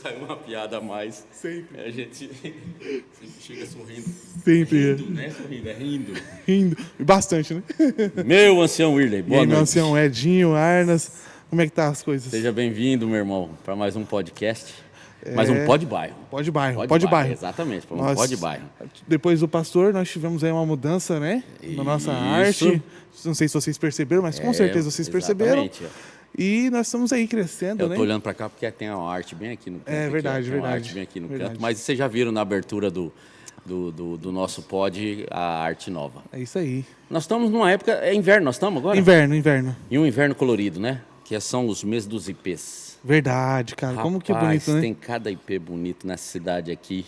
sai uma piada a mais. Sempre. A gente sempre chega sorrindo. Sempre. Rindo, né? Sorrindo, é rindo. Rindo. Bastante, né? Meu ancião Wirley, E boa aí, meu noite. ancião Edinho, Arnas, como é que tá as coisas? Seja bem-vindo, meu irmão, para mais um podcast. Mais um Pod Bairro. Pod Bairro. Exatamente, para um Pod Bairro. Depois do pastor, nós tivemos aí uma mudança, né? Na nossa Isso. arte. Não sei se vocês perceberam, mas com certeza vocês perceberam. Exatamente. E nós estamos aí crescendo, Eu né? tô olhando para cá porque tem uma arte bem aqui no canto. É verdade, Tem uma verdade. arte bem aqui no Verdade. canto. Mas vocês já viram na abertura do nosso pod a arte nova. É isso aí. Nós estamos numa época... É inverno, nós estamos agora? Inverno. E um inverno colorido, né? Que são os meses dos IPs. Verdade, cara. Como que é Rapaz, bonito, né? tem cada IP bonito nessa cidade aqui.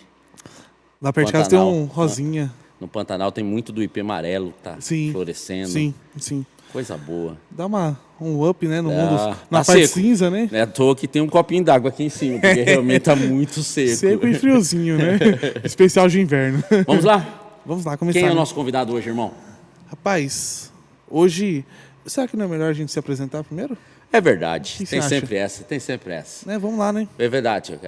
Lá perto de casa tem Pantanal. um rosinha. No Pantanal tem muito do IP amarelo que tá Sim. florescendo. Sim. Coisa boa. Dá um up, né? No mundo. Na Tá parte seco. cinza, né? É à toa que tem um copinho d'água aqui em cima, porque realmente tá muito seco. Seco e friozinho, né? Especial de inverno. Vamos lá? Vamos lá começar. Quem é o né? nosso convidado hoje, irmão? Rapaz, hoje... Será que não é melhor a gente se apresentar primeiro? É verdade. que você Tem acha? sempre essa. Né? Vamos lá, né? É verdade.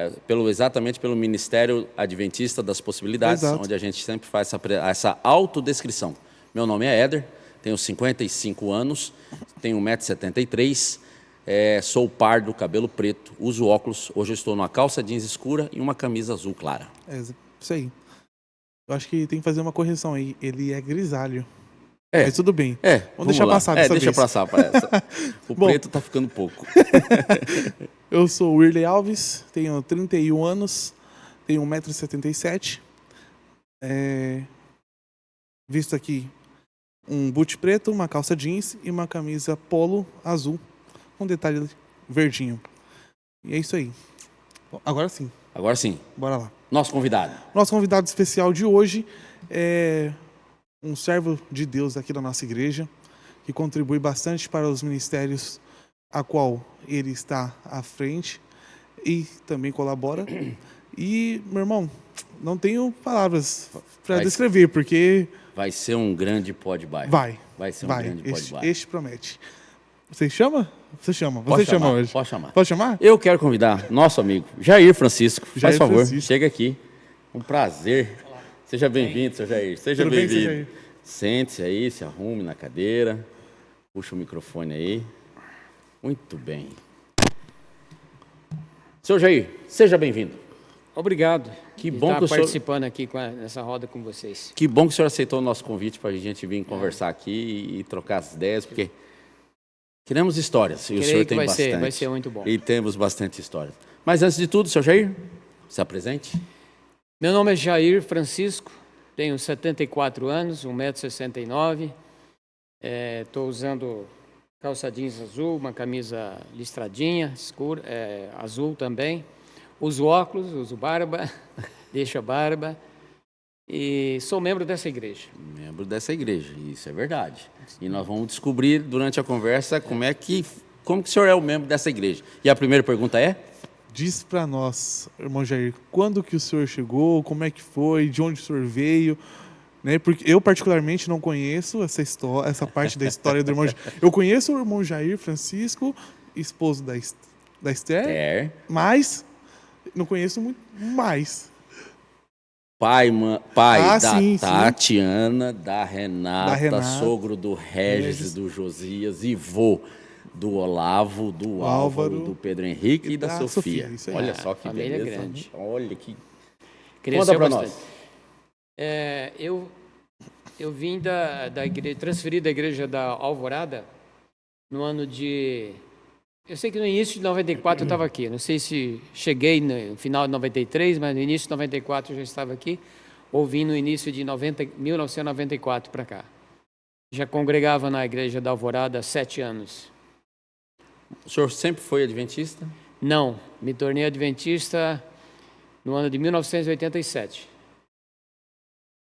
Exatamente pelo Ministério Adventista das Possibilidades, Exato. onde a gente sempre faz essa autodescrição. Meu nome é Éder, tenho 55 anos, tenho 1,73 m, sou pardo, cabelo preto, uso óculos. Hoje eu estou numa calça jeans escura e uma camisa azul clara. É isso aí. Eu acho que tem que fazer uma correção aí. Ele é grisalho. É. Mas tudo bem. Vamos deixar lá. passar dessa deixa vez. passar para essa. O Bom. preto tá ficando pouco. Eu sou o Wirley Alves, tenho 31 anos, tenho 1,77 m. Visto aqui um boot preto, uma calça jeans e uma camisa polo azul, com detalhe verdinho. E é isso aí. Bom, agora sim, Agora sim, bora lá. nosso convidado. Nosso convidado especial de hoje é um servo de Deus aqui da nossa igreja, que contribui bastante para os ministérios a qual ele está à frente e também colabora. E, meu irmão, não tenho palavras para descrever, porque Vai ser um grande pod bairro. Vai ser um grande pod bairro. Este promete. Você chama? Você chama. Você Pode chama chamar, hoje. pode chamar. Pode chamar? Eu quero convidar nosso amigo Jair Francisco. Jair Faz favor, Francisco. chega aqui. Um prazer. Seja bem-vindo, seu Jair. Seja Tudo bem, seu bem-vindo. Jair? Sente-se aí, se arrume na cadeira. Puxa o microfone aí. Muito bem. Seu Jair, seja bem-vindo. Obrigado. Que de bom estar que o senhor- participando aqui nessa roda com vocês. Que bom que o senhor aceitou o nosso convite para a gente vir conversar aqui e trocar as ideias, porque queremos histórias. E o Creio senhor que tem bastante. vai ser muito bom. E temos bastante histórias. Mas antes de tudo, seu Jair, se apresente. Meu nome é Jair Francisco, tenho 74 anos, 1,69 m. Estou usando calça jeans azul, uma camisa listradinha, escura, azul também. Uso óculos, uso barba, deixo a barba. E sou membro dessa igreja. Membro dessa igreja, isso é verdade. E nós vamos descobrir durante a conversa como que o senhor é o membro dessa igreja. E a primeira pergunta é? Diz para nós, irmão Jair, quando que o senhor chegou, como é que foi, de onde o senhor veio, né? Porque eu particularmente não conheço essa história, essa parte da história do irmão Jair. Eu conheço o irmão Jair Francisco, esposo da Esther, mas não conheço muito mais. Pai da sim. Tatiana, da Renata, sogro do Regis Regis. e do Josias, e vô do Olavo, do Álvaro, do Pedro Henrique e da Sofia. Isso aí. Olha só que família beleza. grande. Olha que... Cresceu Conta pra bastante. nós. Eu vim da igreja, transferi da igreja da Alvorada no ano de... Eu sei que no início de 94 eu estava aqui. Não sei se cheguei no final de 93, mas no início de 94 eu já estava aqui. Ou vim no início de 1994 para cá. Já congregava na igreja da Alvorada há 7 anos. O senhor sempre foi adventista? Não, me tornei adventista no ano de 1987.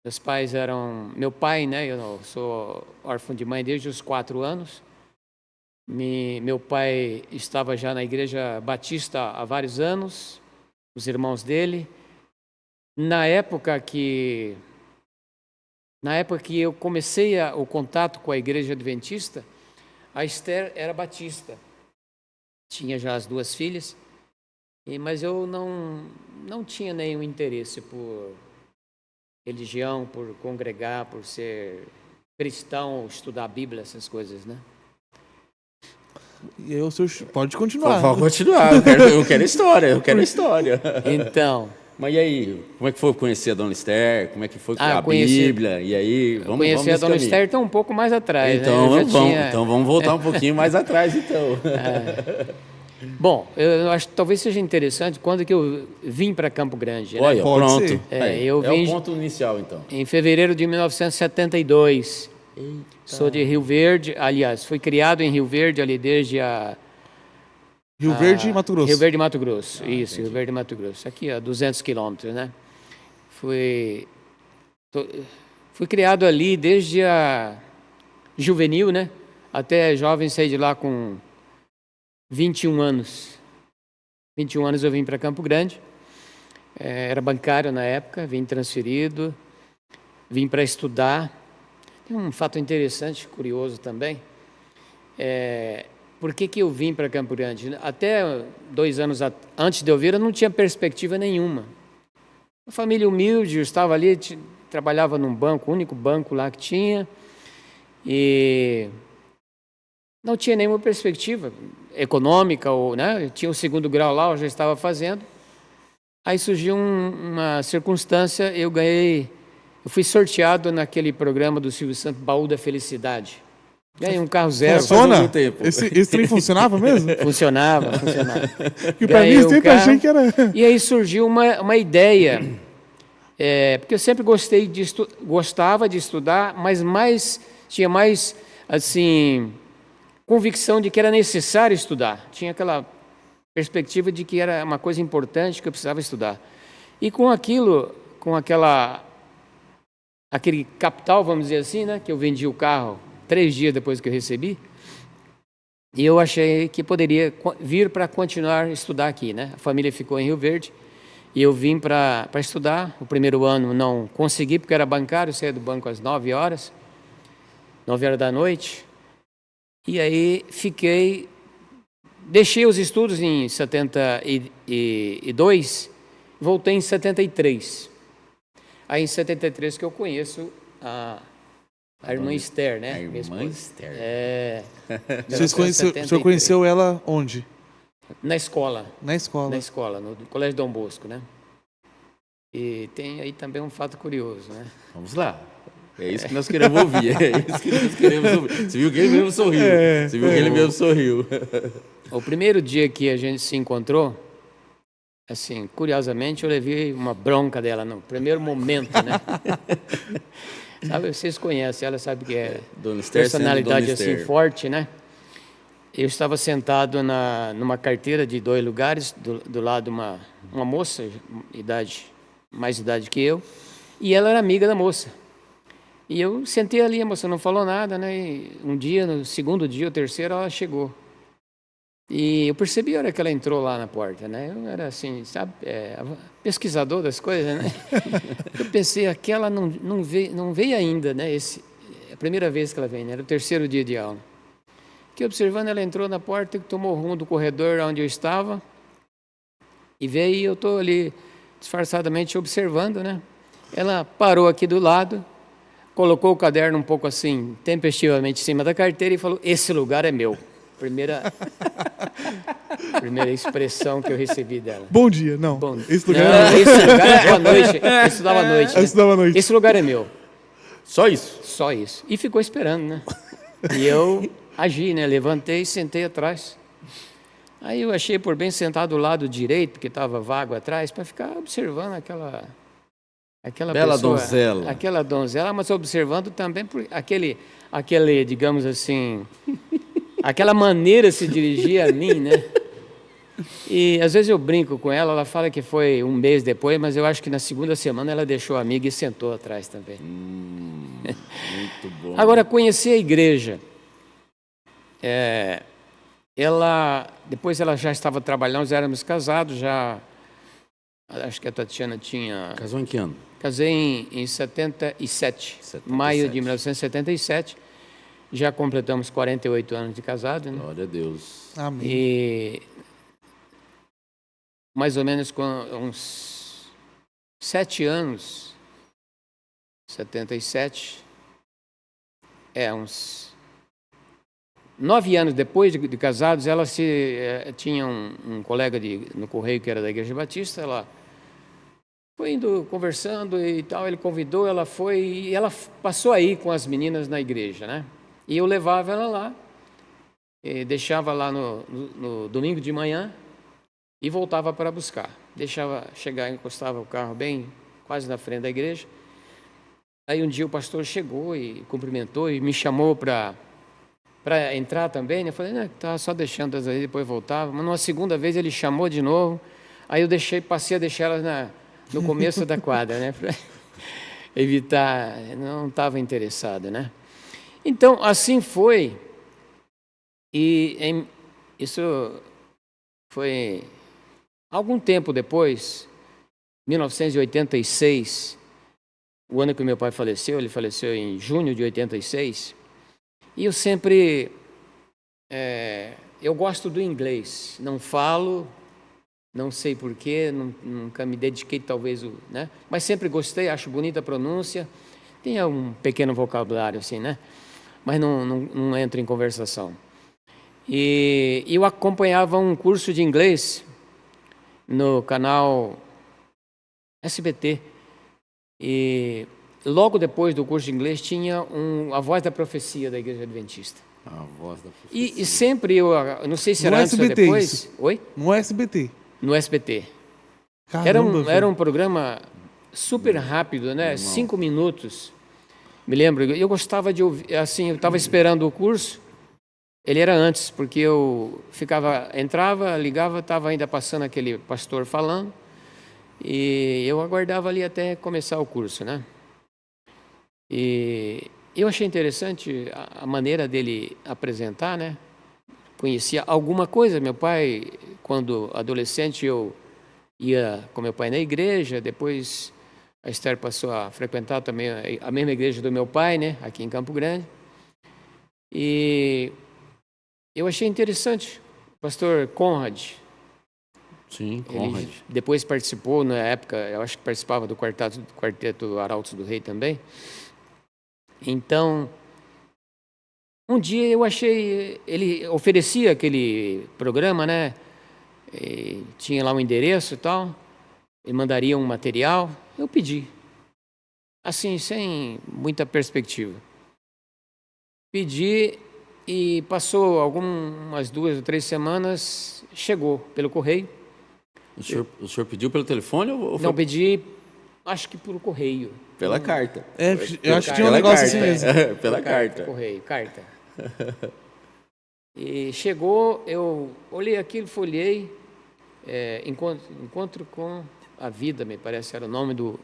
Meus pais eram... Meu pai, né? Eu sou órfão de mãe desde os 4 anos. Meu pai estava já na igreja batista há vários anos, os irmãos dele. Na época que eu comecei o contato com a igreja adventista, a Esther era batista. Tinha já as 2 filhas. Mas eu não tinha nenhum interesse por religião, por congregar, por ser cristão, estudar a Bíblia, essas coisas, né? E aí o senhor pode continuar. Pode continuar, eu quero história, Então, Mas e aí, como é que foi conhecer a Dona Esther? Como é que foi a conheci- Bíblia? E aí, vamos conheci a nesse Dona caminho. Esther então um pouco mais atrás, Então, né? Eu já então vamos voltar um pouquinho mais atrás, então. Bom, eu acho que talvez seja interessante quando que eu vim para Campo Grande, né? Olha, Pode pronto. ser. Aí, eu é vim- o ponto inicial, então. Em fevereiro de 1972. Sou de Rio Verde, aliás, fui criado em Rio Verde ali desde Rio Verde e Mato Grosso. Rio Verde e Mato Grosso, isso, Rio Verde e Mato Grosso. Aqui a 200 quilômetros, né? Fui criado ali desde a juvenil, né? Até jovem, saí de lá com 21 anos. 21 anos eu vim para Campo Grande. Era bancário na época, vim transferido, vim para estudar. Tem um fato interessante, curioso também. Por que eu vim para Campo Grande? Até 2 anos antes de eu vir, eu não tinha perspectiva nenhuma. Uma família humilde, eu estava ali, trabalhava num banco, o único banco lá que tinha, e não tinha nenhuma perspectiva econômica, né? Eu tinha o 2º grau lá, eu já estava fazendo. Aí surgiu uma circunstância, eu fui sorteado naquele programa do Silvio Santos, Baú da Felicidade. Ganhei um carro zero. Funciona? muito tempo. Esse trem funcionava mesmo? Funcionava. Que pra mim Ganhei eu sempre carro. achei que era. E aí surgiu uma ideia, porque eu sempre gostava de estudar, mas tinha mais assim, convicção de que era necessário estudar. Tinha aquela perspectiva de que era uma coisa importante que eu precisava estudar. E com aquele capital, vamos dizer assim, né, que eu vendi o carro 3 dias depois que eu recebi, e eu achei que poderia vir para continuar a estudar aqui, né? A família ficou em Rio Verde e eu vim para estudar. O primeiro ano não consegui porque era bancário, saía do banco às 9 horas da noite. E aí deixei os estudos em 72, voltei em 73. Aí em 73 que eu conheço a irmã Esther, né? A Minha irmã esposa. Esther. O senhor conheceu ela onde? Na escola. Na escola. Na escola, no Colégio Dom Bosco, né? E tem aí também um fato curioso, né? Vamos lá. É isso que nós queremos ouvir. Você viu que ele mesmo sorriu. O primeiro dia que a gente se encontrou, assim, curiosamente, eu levei uma bronca dela no primeiro momento, né? Sabe, vocês conhecem, ela sabe que é Dona Esther personalidade sendo Dona assim Esther. forte, né? Eu estava sentado numa carteira de 2 lugares, do lado uma moça, mais idade que eu, e ela era amiga da moça. E eu sentei ali, a moça não falou nada, né? E um dia, no segundo dia, o terceiro, ela chegou. E eu percebi a hora que ela entrou lá na porta, né? Eu era assim, sabe, pesquisador das coisas, né? Eu pensei, aquela não veio ainda, né? É a primeira vez que ela vem, né? Era o 3º dia de aula. Que observando, ela entrou na porta e tomou o rumo do corredor onde eu estava. E veio e eu estou ali disfarçadamente observando, né? Ela parou aqui do lado, colocou o caderno um pouco assim, tempestivamente em cima da carteira e falou: "Esse lugar é meu." Primeira expressão que eu recebi dela. Bom dia, não. Esse lugar Não, esse lugar é à noite. Eu estudava à noite. Né? Eu estudava à noite. Esse lugar é meu. Só isso. Só isso. E ficou esperando, né? E eu agi, né? Levantei e sentei atrás. Aí eu achei por bem sentar do lado direito, porque estava vago atrás, para ficar observando aquela Bela pessoa, donzela. aquela donzela, mas observando também por aquele, digamos assim, aquela maneira de se dirigir a mim, né? E às vezes eu brinco com ela, ela fala que foi um mês depois, mas eu acho que na segunda semana ela deixou a amiga e sentou atrás também. Muito bom. Agora, conhecer a igreja. Depois ela já estava trabalhando, nós éramos casados, já. Acho que a Tatiana tinha. Casou em que ano? Casei em 77, maio de 1977. Já completamos 48 anos de casado, né? Glória a Deus. Amém. E mais ou menos com uns 7 anos, 77, uns 9 anos depois de casados, ela tinha um colega no Correio que era da Igreja Batista, ela foi indo, conversando e tal, ele convidou, ela foi, e ela passou aí com as meninas na igreja, né? E eu levava ela lá, e deixava lá no domingo de manhã e voltava para buscar. Deixava chegar, encostava o carro bem quase na frente da igreja. Aí um dia o pastor chegou e cumprimentou e me chamou para entrar também, né? Eu falei, estava só deixando elas aí, depois voltava. Mas numa segunda vez ele chamou de novo, aí eu passei a deixar elas no começo da quadra, né? Para evitar, não estava interessado, né? Então, assim foi, e isso foi algum tempo depois, 1986, o ano que meu pai faleceu, ele faleceu em junho de 86, e eu sempre, eu gosto do inglês, não falo, não sei porquê, nunca me dediquei talvez, né? Mas sempre gostei, acho bonita a pronúncia, tem um pequeno vocabulário assim, né? Mas não entro em conversação. E eu acompanhava um curso de inglês no canal SBT, e logo depois do curso de inglês tinha a Voz da Profecia da Igreja Adventista. A Voz da Profecia. E sempre eu não sei se era No antes ou SBT depois. isso. Oi? No SBT. No SBT. Caramba, Era um programa super rápido, né? 5 minutos. Me lembro, eu gostava de ouvir, assim, eu estava esperando o curso, ele era antes, porque eu entrava, ligava, estava ainda passando aquele pastor falando, e eu aguardava ali até começar o curso, né? E eu achei interessante a maneira dele apresentar, né? Conhecia alguma coisa, meu pai, quando adolescente, eu ia com meu pai na igreja, depois a Esther passou a frequentar também a mesma igreja do meu pai, né, aqui em Campo Grande. E eu achei interessante, o pastor Conrad. Sim, Conrad. Ele depois participou, na época, eu acho que participava do quarteto Arautos do Rei também. Então, um dia eu achei, ele oferecia aquele programa, né, e tinha lá um endereço e tal, ele mandaria um material, eu pedi, assim, sem muita perspectiva. Pedi e passou algumas 2 ou 3 semanas, chegou pelo correio. O senhor pediu pelo telefone ou foi Não, pedi, acho que por correio. pela carta? Eu acho que tinha um Pela negócio carta. assim mesmo. Pela carta. Correio, carta. E chegou, eu olhei aquilo, folhei, Encontro com a Vida, me parece, era o nome do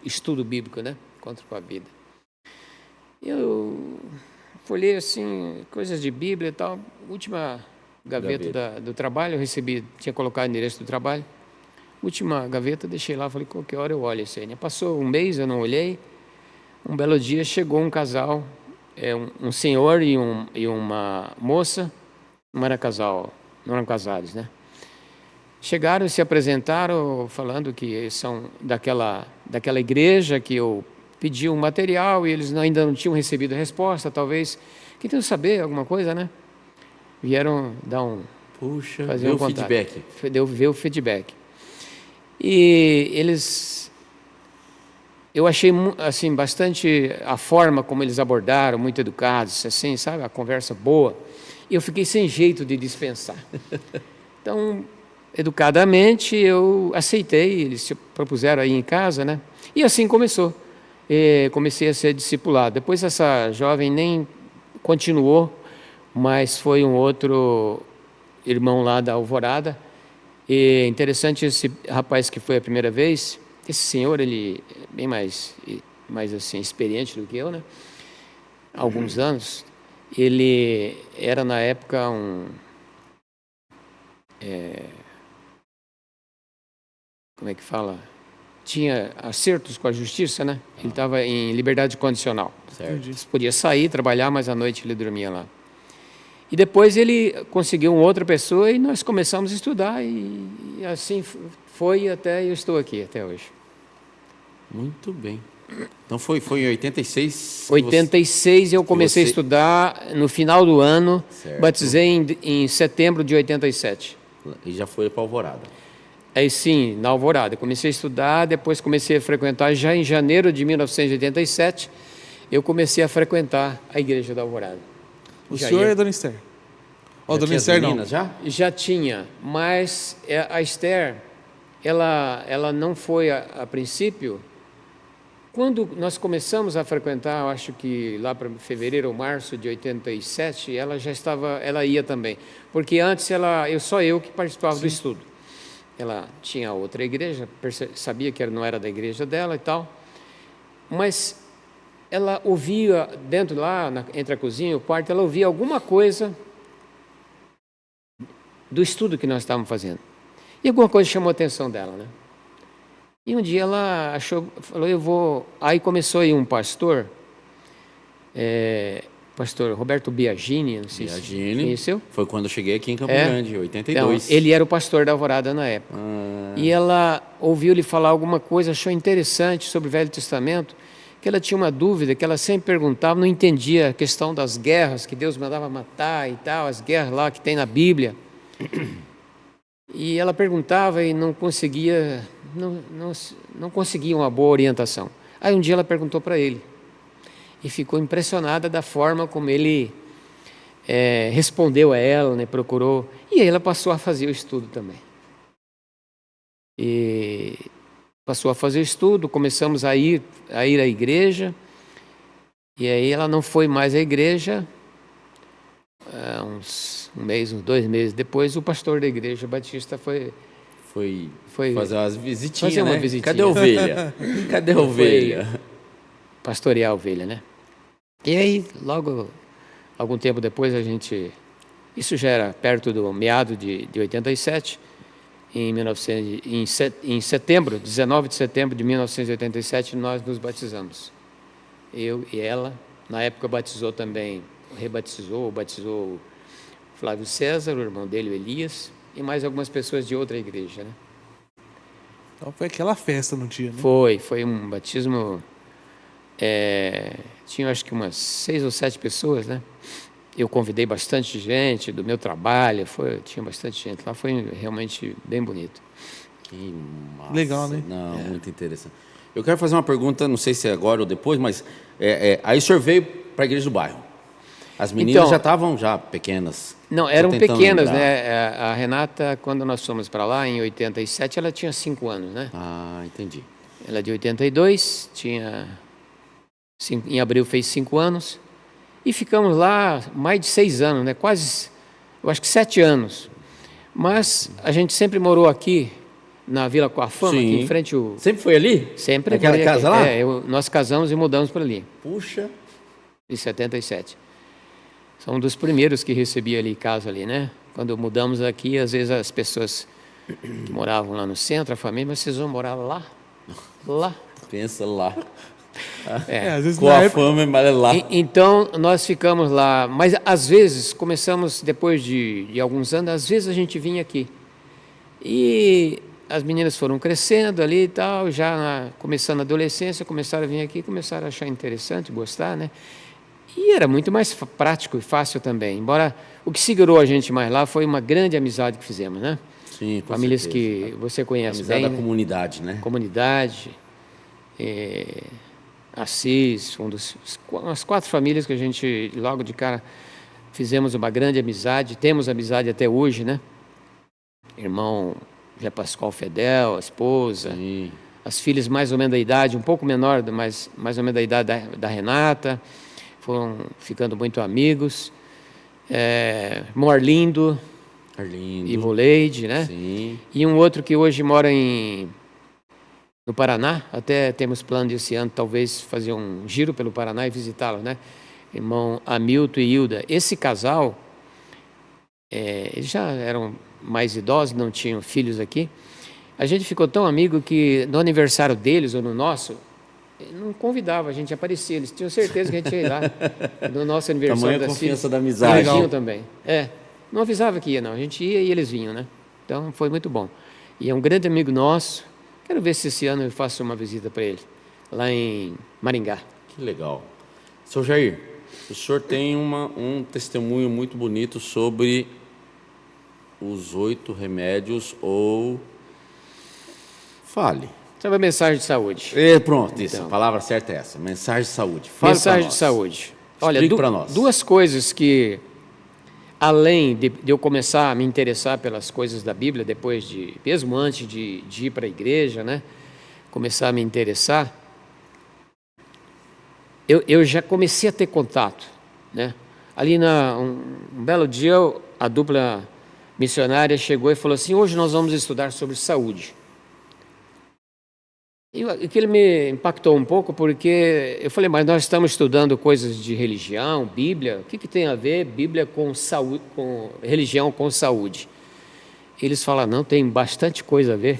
estudo bíblico, né? Encontro com a Vida. Eu folhei assim, coisas de Bíblia e tal, última gaveta do trabalho, eu recebi, tinha colocado o endereço do trabalho, última gaveta, deixei lá, falei, qualquer hora eu olho isso aí, né? Passou um mês, eu não olhei, um belo dia chegou um casal, um senhor e uma moça, não era casal, não eram casados, né? Chegaram e se apresentaram falando que são daquela igreja que eu pedi um material e eles ainda não tinham recebido a resposta, talvez querendo saber alguma coisa, né? Vieram dar fazer deu um contato. feedback. Ver o feedback. E eu achei assim bastante a forma como eles abordaram, muito educados, assim, sabe, a conversa boa. E eu fiquei sem jeito de dispensar. Então, educadamente, eu aceitei, eles se propuseram aí em casa, né? E assim começou. Comecei a ser discipulado. Depois essa jovem nem continuou, mas foi um outro irmão lá da Alvorada. E interessante, esse rapaz que foi a primeira vez, esse senhor, ele é bem mais assim, experiente do que eu, né? Há alguns anos. Ele era, na época, como é que fala? Tinha acertos com a justiça, né? Ele estava em liberdade condicional. Certo. Podia sair, trabalhar, mas à noite ele dormia lá. E depois ele conseguiu uma outra pessoa e nós começamos a estudar e assim foi até eu estou aqui até hoje. Muito bem. Então foi em 86? 86 eu comecei a estudar no final do ano, Certo. batizei em setembro de 87. E já foi para Alvorada. Aí sim, na Alvorada. Comecei a estudar, depois comecei a frequentar, já em janeiro de 1987, eu comecei a frequentar a igreja da Alvorada. O Já senhor ia. é Dona Esther? Ó, Já Dona tinha as Esther não. meninas já? Já tinha, mas a Esther, ela não foi a princípio. Quando nós começamos a frequentar, eu acho que lá para fevereiro ou março de 87, ela já estava, ela ia também. Porque antes só eu que participava do estudo. Ela tinha outra igreja, sabia que não era da igreja dela e tal, mas ela ouvia dentro lá, entre a cozinha e o quarto, ela ouvia alguma coisa do estudo que nós estávamos fazendo. E alguma coisa chamou a atenção dela, né? E um dia ela falou, eu vou... Aí começou aí um pastor, pastor Roberto Biagini, não sei se conheceu. Foi quando eu cheguei aqui em Campo Grande, 82. Então, ele era o pastor da Alvorada na época. E ela ouviu ele falar alguma coisa, achou interessante sobre o Velho Testamento, que ela tinha uma dúvida, que ela sempre perguntava, não entendia a questão das guerras, que Deus mandava matar e tal, as guerras lá que tem na Bíblia. E ela perguntava e não conseguia uma boa orientação. Aí um dia ela perguntou para ele e ficou impressionada da forma como ele respondeu a ela, né, procurou. E aí ela passou a fazer o estudo também. E passou a fazer o estudo, começamos a ir à igreja. E aí ela não foi mais à igreja. Uns 2 meses depois, o pastor da igreja batista foi fazer umas visitinhas, fazer uma né? visitinha. Cadê a ovelha? Cadê a ovelha? Pastorear a ovelha, né? E aí, logo, algum tempo depois, isso já era perto do meado de 87, em setembro, 19 de setembro de 1987, nós nos batizamos. Eu e ela, na época batizou batizou Flávio César, o irmão dele, o Elias, e mais algumas pessoas de outra igreja, né? Então foi aquela festa no dia, né? Foi um batismo, tinha acho que umas 6 ou 7 pessoas, né? Eu convidei bastante gente do meu trabalho, tinha bastante gente lá, foi realmente bem bonito. Que massa. Legal, né? Não, muito interessante. Eu quero fazer uma pergunta, não sei se é agora ou depois, mas aí o senhor veio para a igreja do bairro. As meninas Então, já estavam pequenas. Não, eram pequenas, né? A Renata, quando nós fomos para lá, em 87, ela tinha 5 anos, né? Ah, entendi. Ela é de 82, em abril fez 5 anos. E ficamos lá mais de 6 anos, né? Quase, eu acho que 7 anos. Mas a gente sempre morou aqui, na Vila Coafama, aqui em frente ao... Sempre foi ali? Sempre. Naquela casa lá? Nós casamos e mudamos para ali. Puxa. Em 77. São um dos primeiros que recebi ali casa ali, né? Quando mudamos aqui, às vezes as pessoas que moravam lá no centro, a família, mas vocês vão morar lá? Lá? Pensa lá. Às vezes Com a fama, mas é lá. Então, nós ficamos lá. Mas, às vezes, começamos, depois de alguns anos, às vezes a gente vinha aqui. E as meninas foram crescendo ali e tal, já começando a adolescência, começaram a vir aqui, começaram a achar interessante, gostar, né? E era muito mais prático e fácil também. Embora o que segurou a gente mais lá foi uma grande amizade que fizemos, né? Sim, com famílias certeza. Que você conhece amizade bem. Da comunidade, né? Comunidade. Assis, umas 4 famílias que a gente, logo de cara, fizemos uma grande amizade. Temos amizade até hoje, né? Irmão Zé Pascoal Fedel, a esposa. Sim. As filhas mais ou menos da idade, um pouco menor, mas mais ou menos da idade da Renata. Foram ficando muito amigos. Irmão Arlindo. E Voleide, né? Sim. E um outro que hoje mora no Paraná. Até temos plano de esse ano, talvez, fazer um giro pelo Paraná e visitá-lo, né? Irmão Hamilton e Hilda. Esse casal, eles já eram mais idosos, não tinham filhos aqui. A gente ficou tão amigo que no aniversário deles, ou no nosso, não convidava, a gente aparecia, eles tinham certeza que a gente ia ir lá, no nosso aniversário Tamanha das confiança filhas. da amizade. Eles vinham também. Não avisava que ia, não. A gente ia e eles vinham, né? Então, foi muito bom. E é um grande amigo nosso. Quero ver se esse ano eu faço uma visita para ele, lá em Maringá. Que legal. Seu Jair, o senhor tem um testemunho muito bonito sobre os 8 remédios ou... Fale. Sobre a mensagem de saúde. Pronto, isso. Então. A palavra certa é essa. Mensagem de saúde. Fale Mensagem pra de nós. saúde. Olha, Explique pra nós. duas coisas que, além de eu começar a me interessar pelas coisas da Bíblia, mesmo antes de ir para a igreja, né, começar a me interessar, eu já comecei a ter contato, né? Ali um belo dia, a dupla missionária chegou e falou assim: hoje nós vamos estudar sobre saúde. E aquilo me impactou um pouco, porque eu falei, mas nós estamos estudando coisas de religião, Bíblia, o que tem a ver Bíblia com saúde, com religião com saúde? Eles falaram, não, tem bastante coisa a ver.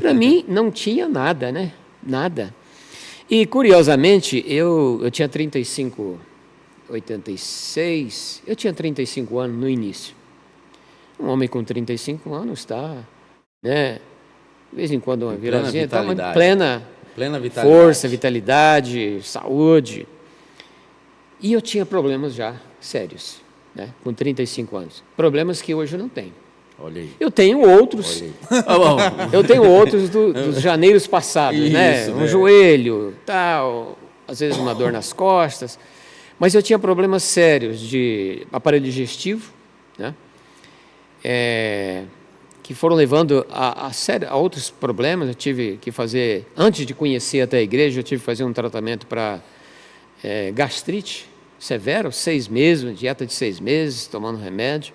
Para mim, não tinha nada, né? Nada. E, curiosamente, eu tinha 86, eu tinha 35 anos no início. Um homem com 35 anos está, né? De vez em quando uma viradinha, está plena vitalidade. Força, vitalidade, saúde. E eu tinha problemas já sérios, né? Com 35 anos. Problemas que hoje eu não tenho. Olha aí. Eu tenho outros. Eu tenho outros dos janeiros passados, né? Isso, Um joelho, tal, às vezes uma dor nas costas. Mas eu tinha problemas sérios de aparelho digestivo, né? Que foram levando a outros problemas. Eu tive que fazer, antes de conhecer até a igreja, eu tive que fazer um tratamento para gastrite severo, 6 meses, uma dieta de 6 meses, tomando remédio.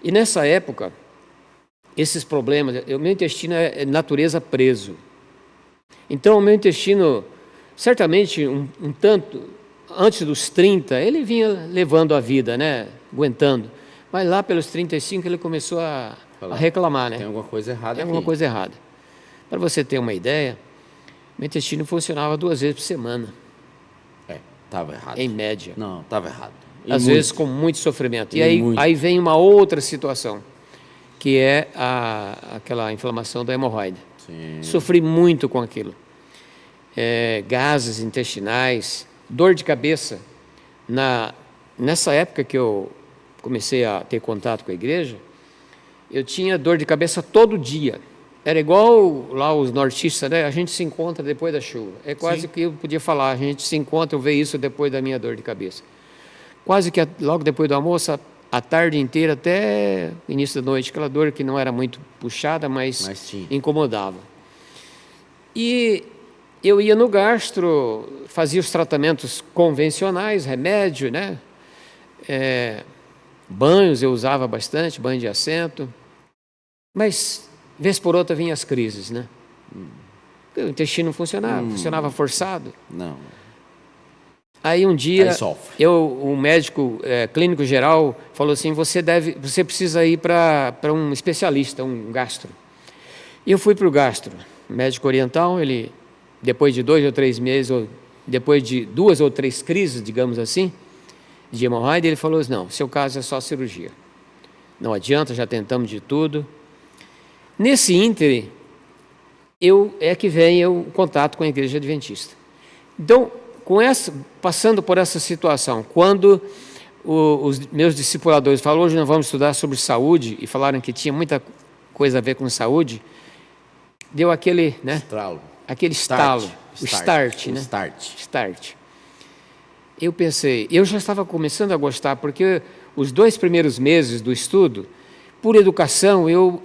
E nessa época, esses problemas, o meu intestino é natureza preso. Então, o meu intestino, certamente, um tanto, antes dos 30, ele vinha levando a vida, né? Aguentando. Mas lá pelos 35 ele começou a reclamar, né? Tem alguma coisa errada aqui. Tem alguma coisa errada. Para você ter uma ideia, meu intestino funcionava 2 vezes por semana. Estava errado. Em média. Não, estava errado. Às vezes com muito sofrimento. E aí vem uma outra situação, que é aquela inflamação da hemorroida. Sim. Sofri muito com aquilo. Gases intestinais, dor de cabeça. Nessa época que eu comecei a ter contato com a igreja, eu tinha dor de cabeça todo dia. Era igual lá os nortistas, né? A gente se encontra depois da chuva. É quase Sim. que eu podia falar, a gente se encontra, eu vejo isso depois da minha dor de cabeça. Quase que logo depois do almoço, a tarde inteira, até início da noite, aquela dor que não era muito puxada, mas incomodava. E eu ia no gastro, fazia os tratamentos convencionais, remédio, né? Banhos eu usava bastante, banho de assento, mas vez por outra vinha as crises, né? O intestino não funcionava, funcionava forçado. Não. Aí um dia, o médico clínico geral falou assim, você precisa ir para um especialista, um gastro. E eu fui para o gastro, médico oriental, ele, depois de 2 ou 3 meses, ou depois de 2 ou 3 crises, digamos assim, de hemorroida, ele falou, não, seu caso é só cirurgia. Não adianta, já tentamos de tudo. Nesse ínterim, que vem o contato com a igreja adventista. Então, passando por essa situação, quando os meus discipuladores falaram, hoje nós vamos estudar sobre saúde, e falaram que tinha muita coisa a ver com saúde, deu aquele, né? Aquele estalo, o start, né? Start. Eu pensei, eu já estava começando a gostar, porque os 2 primeiros meses do estudo, por educação, eu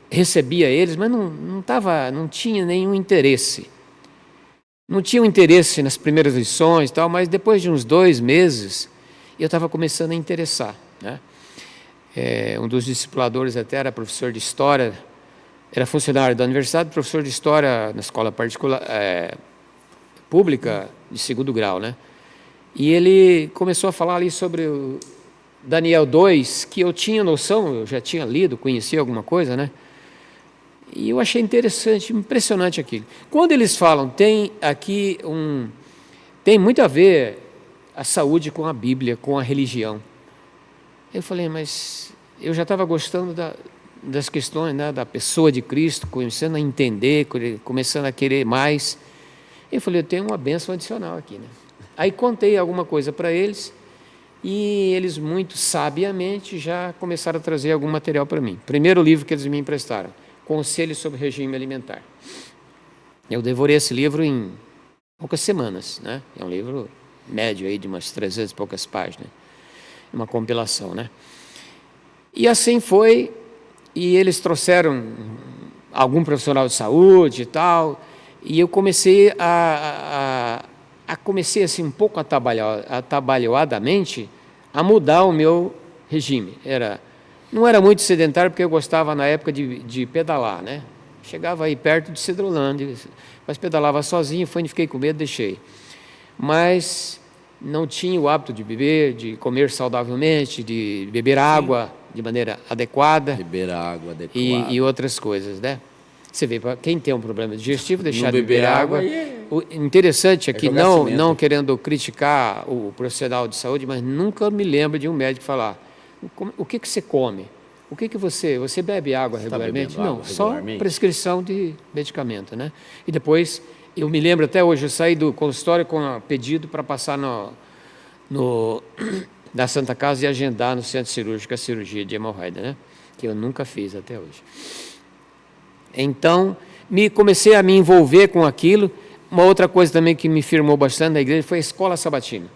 recebia eles, mas não tinha nenhum interesse. Não tinha um interesse nas primeiras lições e tal, mas depois de uns 2 meses, eu estava começando a interessar, né? Um dos discipuladores até era professor de História, era funcionário da universidade, professor de História na escola particular, pública de 2º grau, né? E ele começou a falar ali sobre o Daniel 2, que eu tinha noção, eu já tinha lido, conhecia alguma coisa, né? E eu achei interessante, impressionante aquilo. Quando eles falam, tem aqui tem muito a ver a saúde com a Bíblia, com a religião. Eu falei, mas eu já estava gostando das questões, né, da pessoa de Cristo, começando a entender, começando a querer mais. Eu falei, eu tenho uma bênção adicional aqui, né? Aí contei alguma coisa para eles e eles muito sabiamente já começaram a trazer algum material para mim. Primeiro livro que eles me emprestaram, Conselhos sobre Regime Alimentar. Eu devorei esse livro em poucas semanas, né? É um livro médio aí de umas 300 e poucas páginas, uma compilação, né? E assim foi, e eles trouxeram algum profissional de saúde e tal, e eu comecei comecei assim um pouco atabalhoadamente a mudar o meu regime. Não era muito sedentário, porque eu gostava na época de pedalar, né? Chegava aí perto de Cedrolândia, mas pedalava sozinho, fiquei com medo, deixei. Mas não tinha o hábito de beber, de comer saudavelmente, de beber água de maneira adequada. Beber água adequada. E outras coisas, né? Você vê, para quem tem um problema digestivo, deixar de beber água. O interessante é que, não querendo criticar o profissional de saúde, mas nunca me lembro de um médico falar, o que você come? O que você bebe água regularmente? Não, só prescrição de medicamento, né? E depois, eu me lembro até hoje, eu saí do consultório com um pedido para passar na Santa Casa e agendar no centro cirúrgico a cirurgia de hemorroida, né? Que eu nunca fiz até hoje. Então, comecei a me envolver com aquilo. Uma outra coisa também que me firmou bastante na igreja foi a escola sabatina.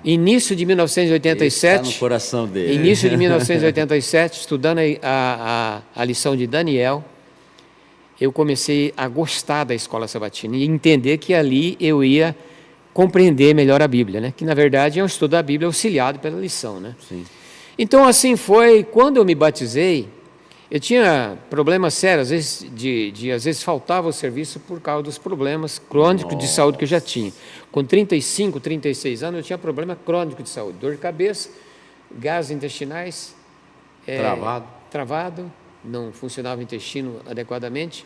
Início de 1987. Está no coração dele. Início de 1987, estudando a lição de Daniel, eu comecei a gostar da escola sabatina e entender que ali eu ia compreender melhor a Bíblia, né? Que na verdade é um estudo da Bíblia auxiliado pela lição, né? Sim. Então assim foi. Quando eu me batizei, eu tinha problemas sérios, às vezes faltava o serviço por causa dos problemas crônicos de saúde que eu já tinha. Com 35, 36 anos, eu tinha problema crônico de saúde, dor de cabeça, gases intestinais, travado, não funcionava o intestino adequadamente.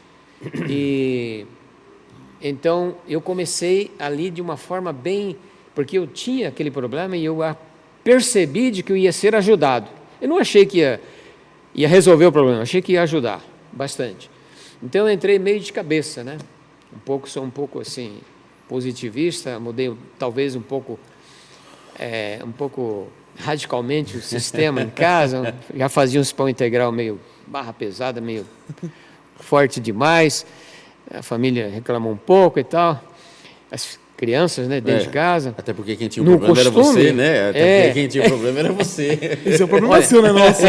E então eu comecei ali de uma forma porque eu tinha aquele problema e eu percebi de que eu ia ser ajudado. Eu não achei que ia resolver o problema, achei que ia ajudar bastante. Então eu entrei meio de cabeça, né? Sou um pouco assim positivista, mudei talvez um pouco radicalmente o sistema em casa, já fazia uns pão integral meio barra pesada, meio forte demais, a família reclamou um pouco e tal, as crianças, né, dentro de casa. Até porque quem tinha o problema era você, né? Porque quem tinha o problema era você. Esse é o problema seu, né, nosso?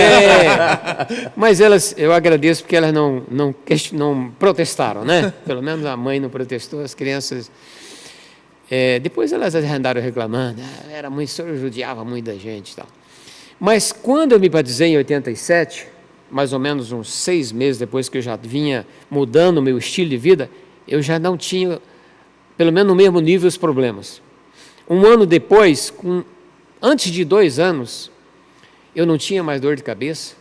Mas eu agradeço porque elas não protestaram, né? Pelo menos a mãe não protestou, as crianças. Depois elas andaram reclamando, era muito, o senhor judiava muito da gente e tal. Mas quando eu me batizei em 87, mais ou menos uns 6 meses depois que eu já vinha mudando o meu estilo de vida, eu já não tinha, pelo menos no mesmo nível, os problemas. Um ano depois, antes de 2 anos, eu não tinha mais dor de cabeça,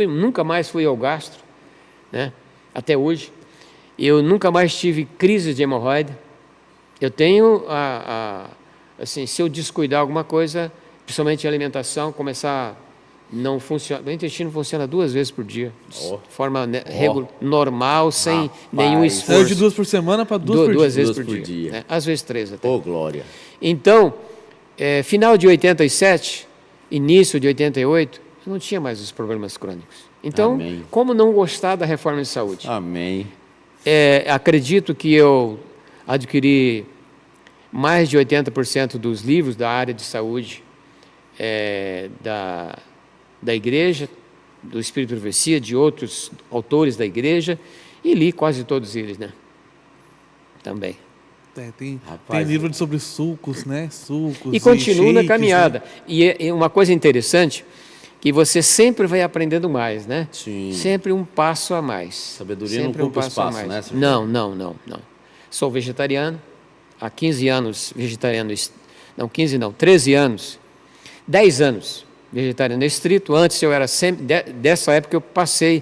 nunca mais fui ao gastro, né? Até hoje. Eu nunca mais tive crise de hemorroida. Eu tenho, assim, se eu descuidar alguma coisa, principalmente a alimentação, começar não funciona, o intestino funciona 2 vezes por dia, de forma normal, sem nenhum esforço. De 2 por semana para 2 vezes por dia. Né? Às vezes 3 até. Glória. Então, final de 87, início de 88, eu não tinha mais os problemas crônicos. Então, Amém. Como não gostar da reforma de saúde? Amém. Acredito que eu adquiri mais de 80% dos livros da área de saúde da igreja, do Espírito de Profecia, de outros autores da igreja, e li quase todos eles, né? Também. Tem livro sobre sucos, né? Sucos e continuo na shakes, caminhada. Né? E uma coisa interessante, que você sempre vai aprendendo mais, né? Sim. Sempre um passo a mais. Sabedoria sempre não ocupa espaço, né? Não. Sou vegetariano, há 15 anos vegetariano, 13 anos, 10 anos vegetariano estrito. Antes eu era sempre, dessa época eu passei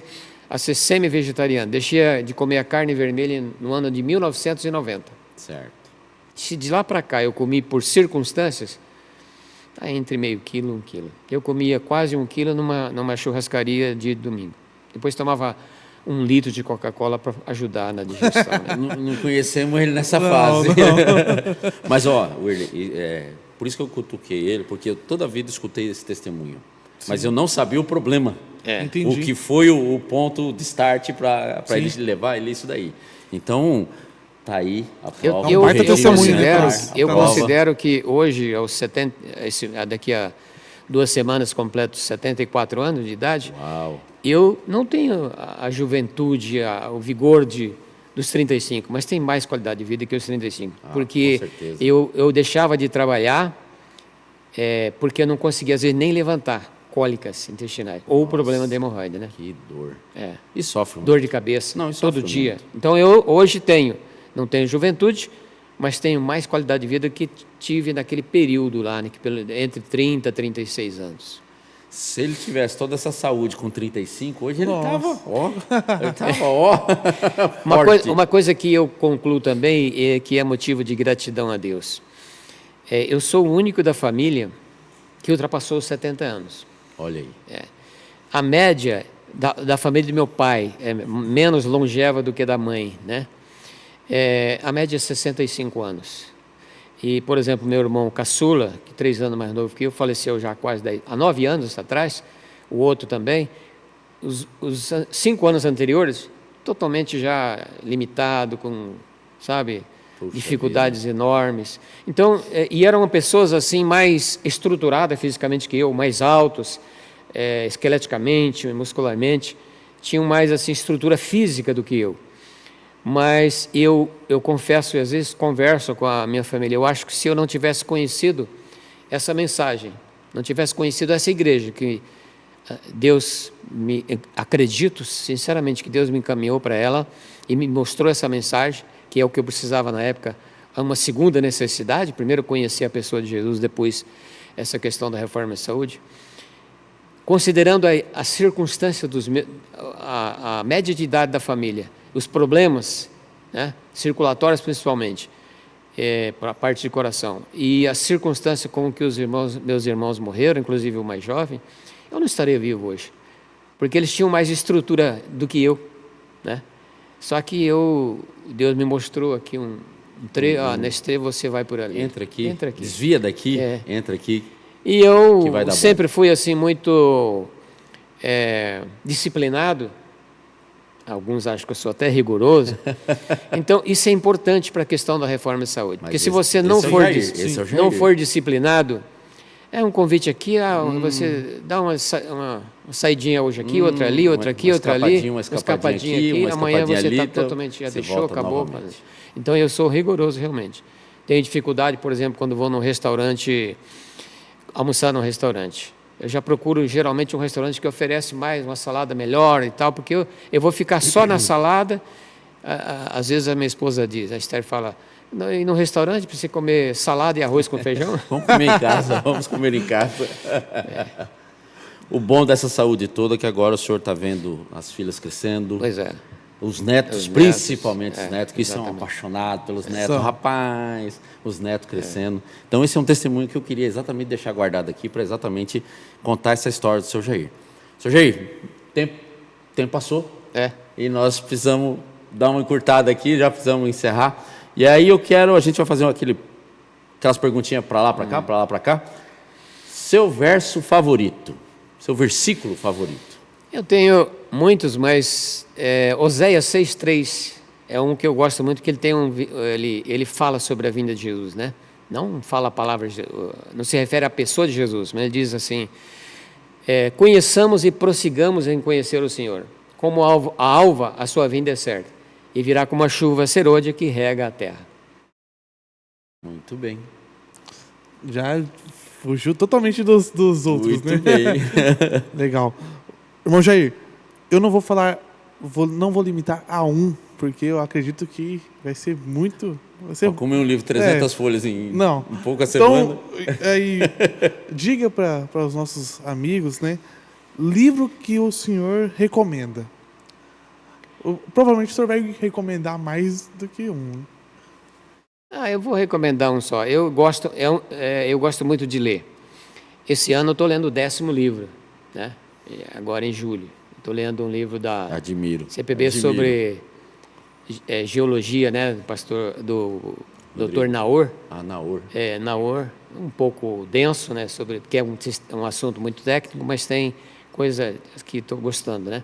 a ser semi-vegetariano. Deixei de comer a carne vermelha no ano de 1990. Certo. Se de lá para cá eu comi por circunstâncias, está entre meio quilo e 1 quilo. Eu comia quase 1 quilo numa churrascaria de domingo. Depois tomava 1 litro de Coca-Cola para ajudar na digestão. Né? Não conhecemos ele nessa fase. Mas, ó, Willy, por isso que eu cutuquei ele, porque eu toda a vida escutei esse testemunho. Sim. Mas eu não sabia o problema. Entendi. O que foi o ponto de start para ele levar ele isso daí. Então, tá aí a prova. Eu considero que hoje, daqui a 2 semanas completo 74 anos de idade, Uau. Eu não tenho a juventude, o vigor dos 35, mas tenho mais qualidade de vida que os 35. Porque eu deixava de trabalhar porque eu não conseguia, às vezes, nem levantar. Cólicas intestinais. Ou problema de hemorroida, né? Que dor. E sofre muito. Dor de cabeça. Não, todo dia. Muito. Então, eu hoje não tenho juventude, mas tenho mais qualidade de vida que tive naquele período lá, né, entre 30 e 36 anos. Se ele tivesse toda essa saúde com 35, hoje ele estava, ó. Uma coisa que eu concluo também, que é motivo de gratidão a Deus. Eu sou o único da família que ultrapassou os 70 anos. Olha aí. A média da família do meu pai é menos longeva do que da mãe, né? A média é 65 anos. E, por exemplo, meu irmão caçula, que 3 anos mais novo que eu, faleceu já há 9 anos atrás, o outro também. Os 5 anos anteriores, totalmente já limitado, com, dificuldades enormes. Então, e eram pessoas assim mais estruturadas fisicamente que eu, mais altos, esqueleticamente, muscularmente, tinham mais assim estrutura física do que eu. Mas eu confesso, e às vezes converso com a minha família, eu acho que se eu não tivesse conhecido essa mensagem, não tivesse conhecido essa igreja, que acredito sinceramente que Deus me encaminhou para ela e me mostrou essa mensagem, que é o que eu precisava na época, uma segunda necessidade, primeiro conhecer a pessoa de Jesus, depois essa questão da reforma em saúde. Considerando a circunstância, a média de idade da família, os problemas, né, circulatórios principalmente, para a parte de coração, e a circunstância com que meus irmãos morreram, inclusive o mais jovem, eu não estaria vivo hoje, porque eles tinham mais estrutura do que eu, né? Só que Deus me mostrou aqui nesse trevo você vai por ali. Entra aqui. Desvia daqui, entra aqui. E eu sempre fui assim muito disciplinado. Alguns acham que eu sou até rigoroso. Então, isso é importante para a questão da reforma de saúde. Porque se você não for disciplinado, um convite aqui, você dá uma saidinha hoje aqui, outra ali, outra aqui, outra ali, uma escapadinha aqui, amanhã você está totalmente, já deixou, acabou. Então, eu sou rigoroso realmente. Tenho dificuldade, por exemplo, quando vou num restaurante, almoçar num restaurante. Eu já procuro geralmente um restaurante que oferece mais uma salada melhor e tal, porque eu vou ficar só na salada. Às vezes a minha esposa diz, a Esther fala, ir num restaurante para você comer salada e arroz com feijão? Vamos comer em casa. O bom dessa saúde toda é que agora o senhor está vendo as filhas crescendo. Pois é. Os netos, principalmente os netos, que são apaixonados pelos netos. Rapaz, os netos crescendo. Então, esse é um testemunho que eu queria exatamente deixar guardado aqui para exatamente contar essa história do seu Jair. Seu Jair, tempo passou. E nós precisamos dar uma encurtada aqui, já precisamos encerrar. E aí a gente vai fazer aquelas perguntinhas para lá, para cá, para lá, para cá. Seu verso favorito, seu versículo favorito. Eu tenho muitos, mas Oséias 6,3 é um que eu gosto muito, que ele fala sobre a vinda de Jesus, né? Não fala palavras, não se refere à pessoa de Jesus, mas ele diz assim, conheçamos e prossigamos em conhecer o Senhor. Como a alva, a sua vinda é certa, e virá como a chuva serôdia que rega a terra. Muito bem. Já fugiu totalmente dos outros, muito né? Bem. Legal. Irmão Jair, eu não vou falar, não vou limitar a um, porque eu acredito que vai ser muito... Vou comer um livro 300 folhas em pouca semana. Então, diga para os nossos amigos, né? Livro que o senhor recomenda. Provavelmente o senhor vai recomendar mais do que um. Eu vou recomendar um só. Eu gosto muito de ler. Esse ano eu estou lendo o 10º livro, né? Agora em julho. Estou lendo um livro da Admiro. CPB sobre geologia, né? Do Dr. Naor. Naor. Naor, um pouco denso, né? Porque é um assunto muito técnico, mas tem coisas que estou gostando, né?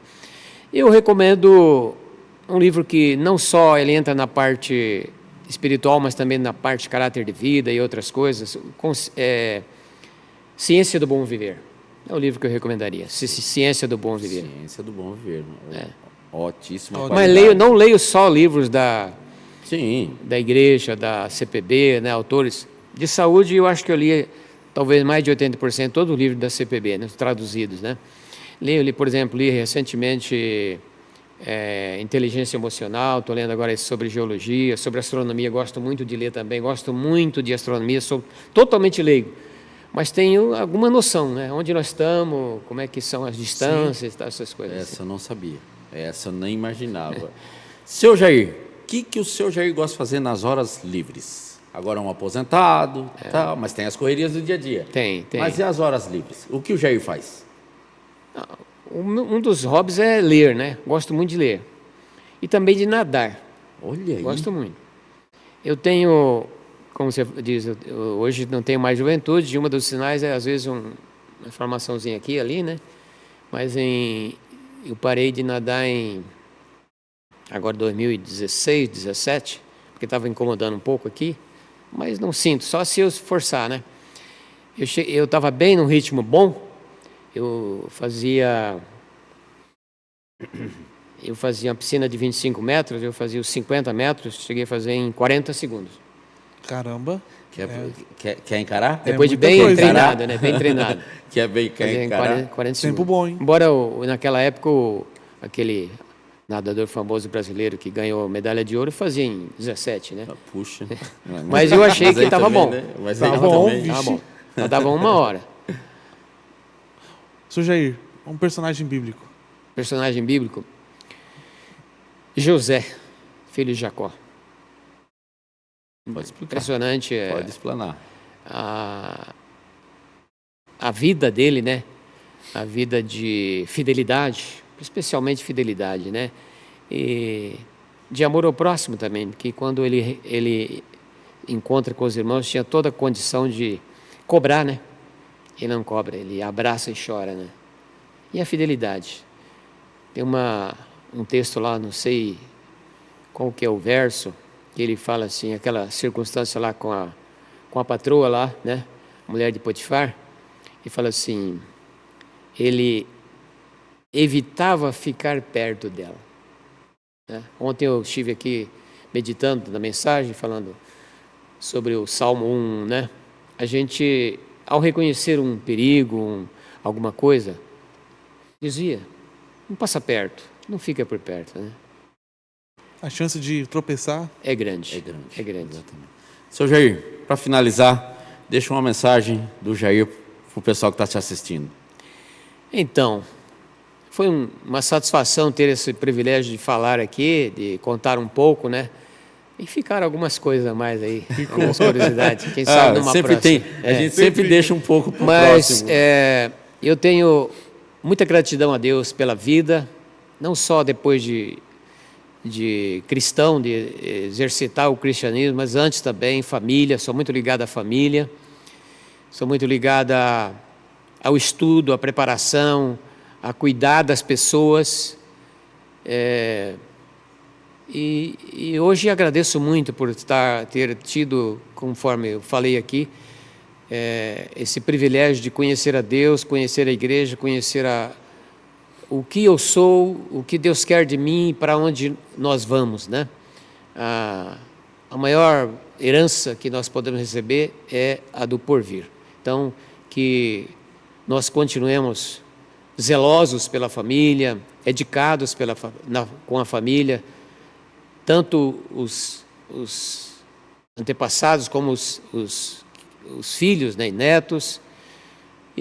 Eu recomendo um livro que não só ele entra na parte espiritual, mas também na parte de caráter de vida e outras coisas. Ciência do Bom Viver. É o livro que eu recomendaria. Ciência do Bom Viver. Ciência do Bom Viver. Ótimo. Mas não leio só livros da Sim. igreja, da CPB, né, autores de saúde. Eu acho que eu li talvez mais de 80% todo o livro da CPB, né, traduzidos, né. Por exemplo, li recentemente Inteligência Emocional. Estou lendo agora sobre geologia, sobre astronomia. Gosto muito de ler também. Gosto muito de astronomia. Sou totalmente leigo, mas tenho alguma noção, né? Onde nós estamos, como é que são as distâncias, tá, essas coisas. Essa eu não sabia. Essa eu nem imaginava. Seu Jair, o que o seu Jair gosta de fazer nas horas livres? Agora é um aposentado, tal, mas tem as correrias do dia a dia. Tem. Mas e as horas livres? O que o Jair faz? Um dos hobbies é ler, né? Gosto muito de ler. E também de nadar. Olha aí. Gosto muito. Eu tenho, como você diz, hoje não tenho mais juventude, e um dos sinais é, às vezes, uma inflamaçãozinha aqui e ali, né? Mas eu parei de nadar agora 2016, 17, porque estava incomodando um pouco aqui, mas não sinto, só se eu forçar, né? Eu estava bem num ritmo bom. Eu fazia uma piscina de 25 metros, eu fazia os 50 metros, cheguei a fazer em 40 segundos. Caramba. Quer encarar? Depois de bem treinado, né? Bem treinado. Quer encarar? 40 segundos. Tempo bom, hein? Embora naquela época aquele nadador famoso brasileiro que ganhou medalha de ouro fazia em 17, né? Puxa. Mas eu achei que estava bom. Né? Mas Tá aí bom, também. vixe. Tá bom. Eu dava 1 hora. Seu Jair, um personagem bíblico. Personagem bíblico. José, filho de Jacó. Pode explicar. Impressionante. Pode explanar. A vida dele, né? A vida de fidelidade, especialmente fidelidade, né? E de amor ao próximo também, que quando ele encontra com os irmãos, tinha toda a condição de cobrar, né? Ele não cobra, ele abraça e chora, né? E a fidelidade. Tem um texto lá, não sei qual que é o verso, que ele fala assim, aquela circunstância lá com a patroa lá, né? Mulher de Potifar, e fala assim, ele evitava ficar perto dela. Né? Ontem eu estive aqui meditando na mensagem, falando sobre o Salmo 1, né? A gente, ao reconhecer um perigo, alguma coisa, dizia, não passa perto, não fica por perto, né? A chance de tropeçar É grande. Exatamente. Seu Jair, para finalizar, deixa uma mensagem do Jair para o pessoal que está te assistindo. Então, foi uma satisfação ter esse privilégio de falar aqui, de contar um pouco, né? E ficaram algumas coisas a mais aí, algumas curiosidades. Quem sabe numa sempre próxima. A gente sempre deixa um pouco para o Mas próximo. Eu tenho muita gratidão a Deus pela vida, não só depois de cristão, de exercitar o cristianismo, mas antes também, família. Sou muito ligado à família, sou muito ligado ao estudo, à preparação, a cuidar das pessoas. E hoje agradeço muito por ter tido, conforme eu falei aqui, esse privilégio de conhecer a Deus, conhecer a igreja, conhecer o que eu sou, o que Deus quer de mim e para onde nós vamos, né? A maior herança que nós podemos receber é a do porvir. Então, que nós continuemos zelosos pela família, dedicados com a família, tanto os antepassados como os filhos, né, e netos,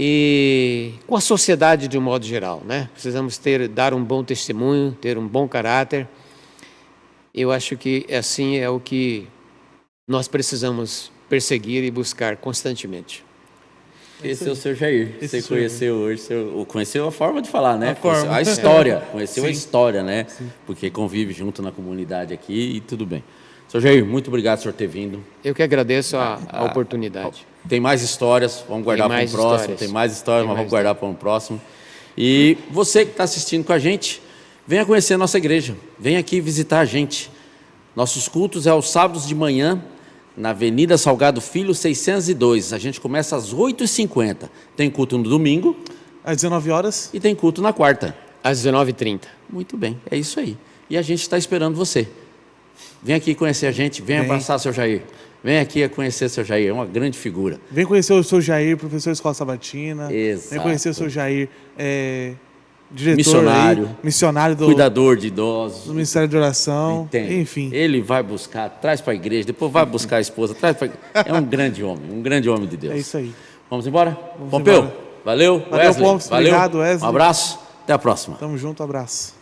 e com a sociedade de um modo geral, né? Precisamos dar um bom testemunho, ter um bom caráter. Eu acho que assim é o que nós precisamos perseguir e buscar constantemente. Esse é o seu Jair. Você sou eu. conheceu hoje, conheceu a forma de falar, né? A forma. Conheceu a história, conheceu a Sim. história, né? Porque convive junto na comunidade aqui e tudo bem. Seu Jair, muito obrigado por senhor ter vindo. Eu que agradeço a oportunidade. Tem mais histórias, vamos guardar para o mais próximo. histórias. Tem mais histórias, Tem mas mais vamos guardar para um próximo. E você que está assistindo com a gente, venha conhecer a nossa igreja. Venha aqui visitar a gente. Nossos cultos é aos sábados de manhã, na Avenida Salgado Filho, 602. A gente começa às 8h50. Tem culto no domingo Às 19 horas. e tem culto na quarta. Às 19h30. Muito bem, é isso aí. E a gente está esperando você. Vem aqui conhecer a gente, venha Vem. abraçar seu Jair. Vem aqui conhecer seu Jair, é uma grande figura. Vem conhecer o seu Jair, professor de Escola Sabatina. Exato. Vem conhecer o seu Jair, diretor Missionário. aí, missionário do Cuidador de idosos. Ministério de Oração. Tem. Enfim. Ele vai buscar, traz para a igreja, depois vai buscar a esposa, traz para. É um grande homem de Deus. É isso aí. Vamos embora? Vamos Pompeu, embora. valeu. Valeu, Wesley, Pompos, valeu. obrigado, Wesley. Um abraço, até a próxima. Tamo junto, abraço.